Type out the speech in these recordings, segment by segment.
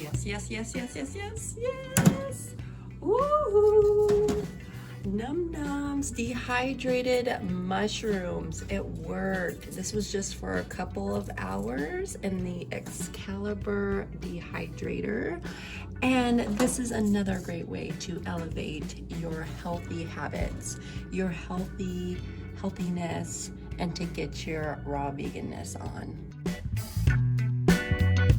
Yes, yes, yes, yes, yes, yes, yes. Ooh. Num nums, dehydrated mushrooms. It worked. This was just for a couple of hours in the Excalibur dehydrator. And this is another great way to elevate your healthy habits, your healthiness, and to get your raw veganness on.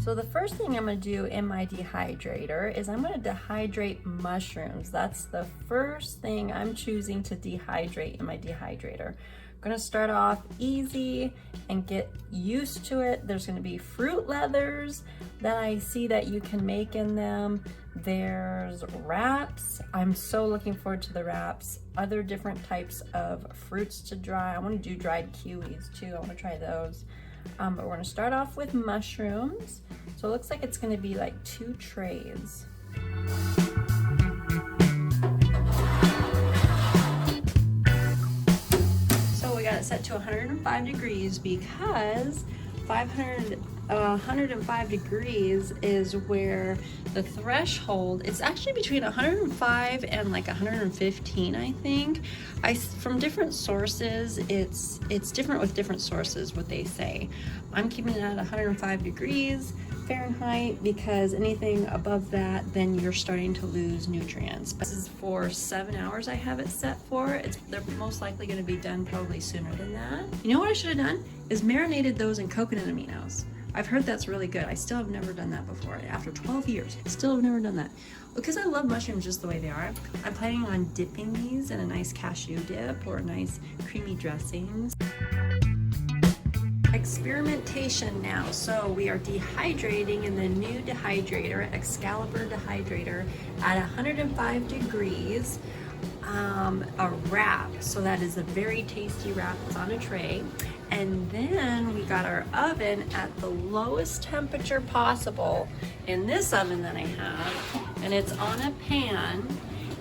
So the first thing I'm going to do in my dehydrator is I'm going to dehydrate mushrooms. That's the first thing I'm choosing to dehydrate in my dehydrator. I'm going to start off easy and get used to it. There's going to be fruit leathers that I see that you can make in them. There's wraps. I'm so looking forward to the wraps. Other different types of fruits to dry. I want to do dried kiwis too. I want to try those. But we're going to start off with mushrooms. So it looks like it's going to be like 2 trays. So we got it set to 105 degrees because 105 degrees is where the threshold, it's actually between 105 and like 115, I think. From different sources, it's different with different sources what they say. I'm keeping it at 105 degrees Fahrenheit because anything above that, then you're starting to lose nutrients. This is for 7 hours I have it set for. They're most likely going to be done probably sooner than that. You know what I should have done is marinated those in coconut aminos. I've heard that's really good. I still have never done that before. After 12 years, I still have never done that. Because I love mushrooms just the way they are. I'm planning on dipping these in a nice cashew dip or a nice creamy dressings. Experimentation now. So we are dehydrating in the new dehydrator, Excalibur dehydrator, at 105 degrees. A wrap. So that is a very tasty wrap. It's on a tray. And then we got our oven at the lowest temperature possible in this oven that I have, and it's on a pan,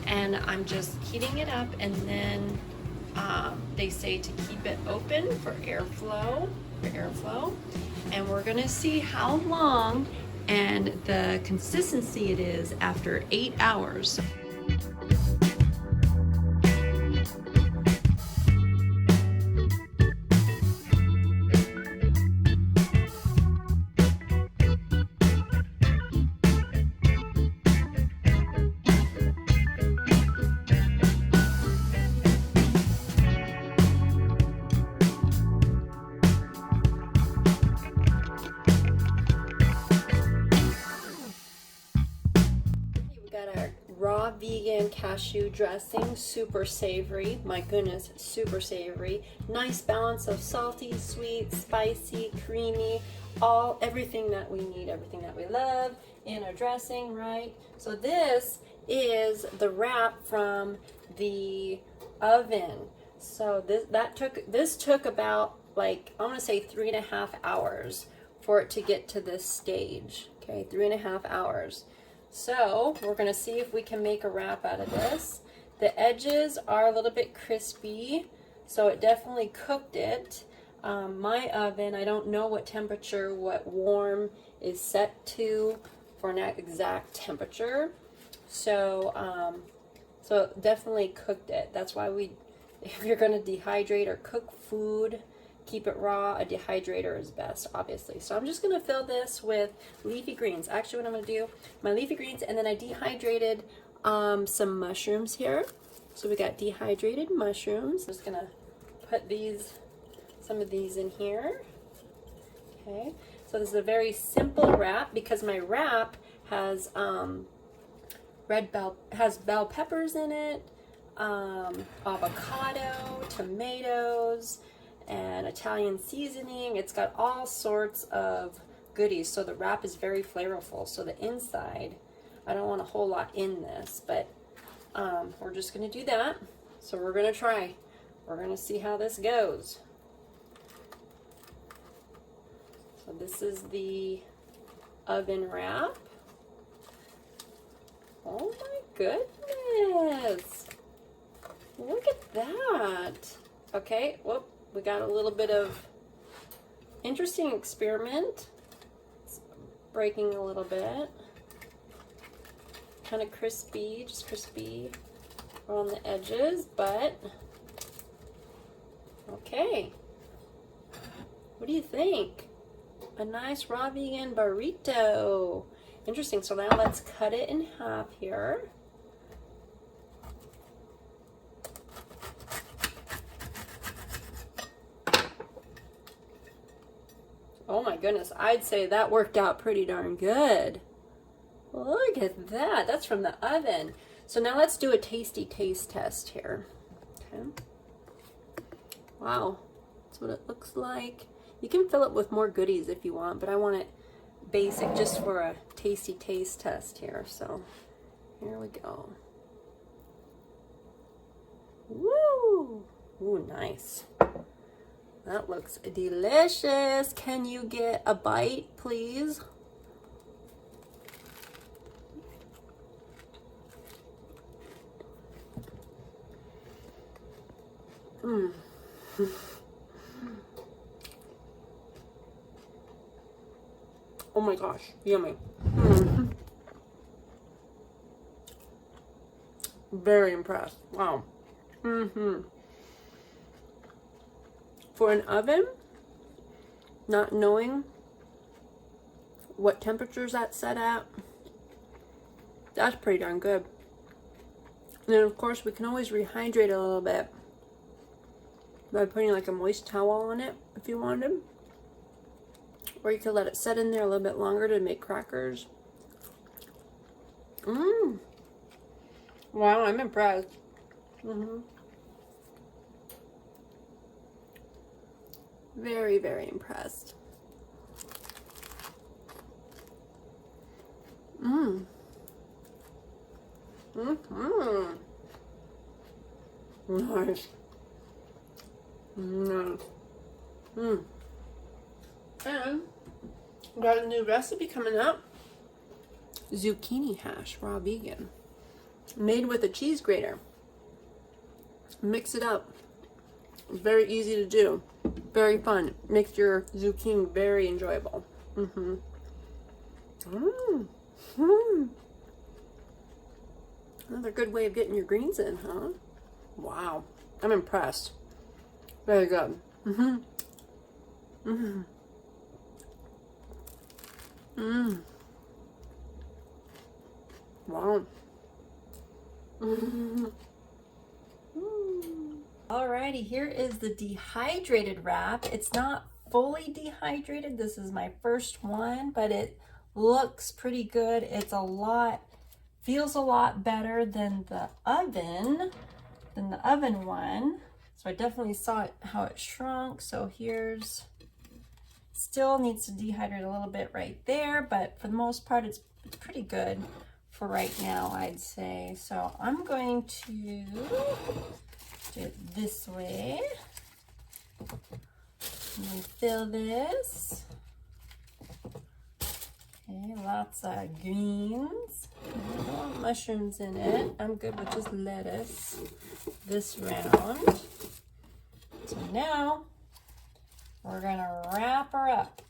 and I'm just heating it up, and then they say to keep it open for airflow, and we're gonna see how long and the consistency it is after 8 hours. Raw vegan cashew dressing, super savory. My goodness, super savory. Nice balance of salty, sweet, spicy, creamy, everything that we need, everything that we love in a dressing, right? So this is the wrap from the oven. So this took about, like, I want to say 3.5 hours for it to get to this stage. Okay, 3.5 hours. So we're going to see if we can make a wrap out of this. The edges are a little bit crispy, so it definitely cooked it. My oven, I don't know what temperature, what warm is set to for an exact temperature. So, so it definitely cooked it. That's why if you're going to dehydrate or cook food, keep it raw, a dehydrator is best, obviously. So I'm just going to fill this with leafy greens. Actually, what I'm going to do, my leafy greens, and then I dehydrated some mushrooms here. So we got dehydrated mushrooms. I'm just going to put some of these in here. Okay, so this is a very simple wrap because my wrap has bell peppers in it, avocado, tomatoes, and Italian seasoning. It's got all sorts of goodies, so the wrap is very flavorful. So the inside, I don't want a whole lot in this, but we're just going to do that. So we're going to try. We're going to see how this goes. So this is the oven wrap. Oh my goodness. Look at that. Okay, whoop. We got a little bit of interesting experiment. It's breaking a little bit. kind of crispy, just crispy on the edges, but okay. What do you think? A nice raw vegan burrito. Interesting. So now let's cut it in half here. Oh my goodness, I'd say that worked out pretty darn good. Look at that. That's from the oven. So now let's do a tasty taste test here. Okay. Wow. That's what it looks like. You can fill it with more goodies if you want, but I want it basic just for a tasty taste test here. So here we go. Woo! Ooh, nice. That looks delicious. Can you get a bite, please? Mmm. Oh my gosh, yummy. Mm. Very impressed. Wow. For an oven, not knowing what temperatures that's set at, that's pretty darn good. And then of course we can always rehydrate a little bit by putting like a moist towel on it if you wanted. Or you could let it set in there a little bit longer to make crackers. Mmm. Wow, I'm impressed. Very, very impressed. Nice. Nice. And got a new recipe coming up. Zucchini hash, raw vegan. Made with a cheese grater. Mix it up. It's very easy to do. Very fun. Makes your zucchini very enjoyable. Another good way of getting your greens in, huh? Wow. I'm impressed. Very good. Wow. Alrighty, here is the dehydrated wrap. It's not fully dehydrated. This is my first one, but it looks pretty good. It's feels a lot better than the oven one. So I definitely saw how it shrunk. So here's, still needs to dehydrate a little bit right there, but for the most part, it's pretty good for right now, I'd say. So I'm going to do it this way. I'm going to fill this. Okay, lots of greens. I don't want mushrooms in it. I'm good with just lettuce this round. So now we're gonna wrap her up.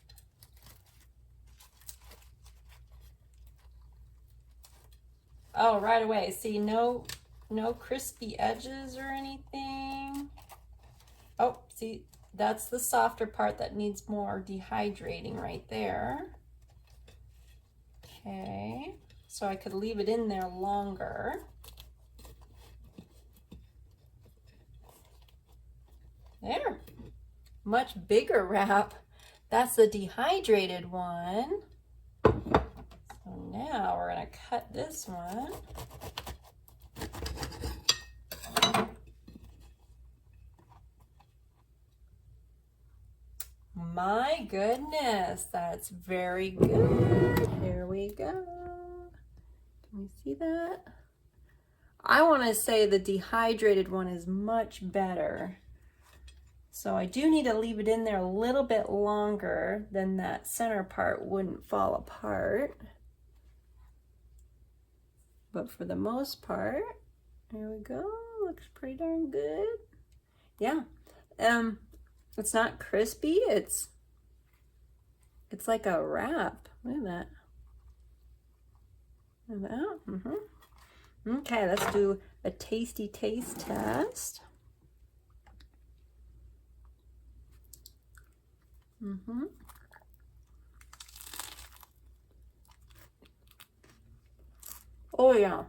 Oh, right away. See, no crispy edges or anything. Oh, see, that's the softer part that needs more dehydrating right there. Okay, so I could leave it in there longer. There, much bigger wrap. That's the dehydrated one. So now we're gonna cut this one. My goodness, that's very good. Here we go. Can we see that? I want to say the dehydrated one is much better. So I do need to leave it in there a little bit longer, then that center part wouldn't fall apart. But for the most part, here we go. Looks pretty darn good. Yeah. It's not crispy. It's like a wrap. Look at that. Look at that. Okay, let's do a tasty taste test. Oh yeah.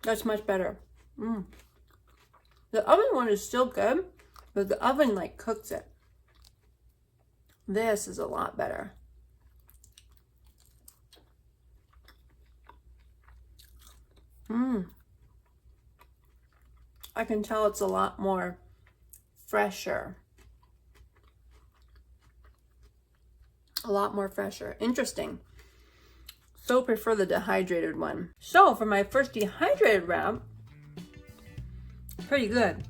That's much better. The oven one is still good, but the oven like cooks it. This is a lot better. I can tell it's a lot more fresher. A lot more fresher. Interesting. So prefer the dehydrated one. So for my first dehydrated wrap, pretty good.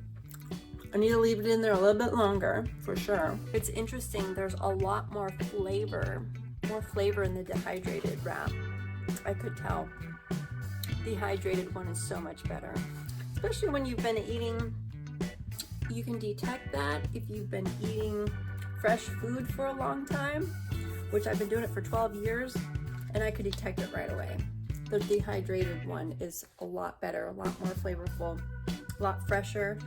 I need to leave it in there a little bit longer for sure. It's interesting, there's a lot more flavor in the dehydrated wrap. I could tell. Dehydrated one is so much better. Especially when you've been eating, you can detect that if you've been eating fresh food for a long time, which I've been doing it for 12 years, and I could detect it right away. The dehydrated one is a lot better, a lot more flavorful, a lot fresher.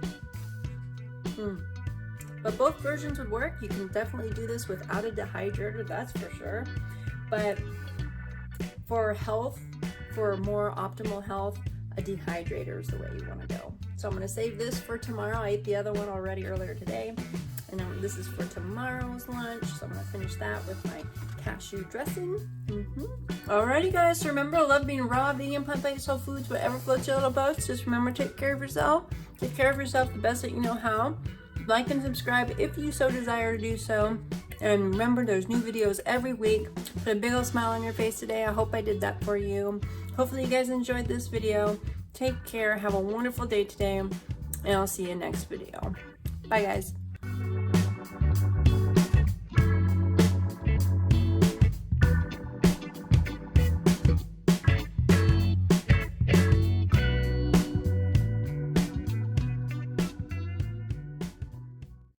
But both versions would work. You can definitely do this without a dehydrator, that's for sure. But for health, for more optimal health, a dehydrator is the way you want to go. So I'm going to save this for tomorrow. I ate the other one already earlier today, and now this is for tomorrow's lunch. So I'm going to finish that with my cashew dressing. Alrighty guys, so remember, I love being raw, vegan, plant-based, whole foods, whatever floats your little boats. Just remember, take care of yourself. Take care of yourself the best that you know how. Like and subscribe if you so desire to do so. And remember, there's new videos every week. Put a big old smile on your face today. I hope I did that for you. Hopefully you guys enjoyed this video. Take care. Have a wonderful day today. And I'll see you next video. Bye guys.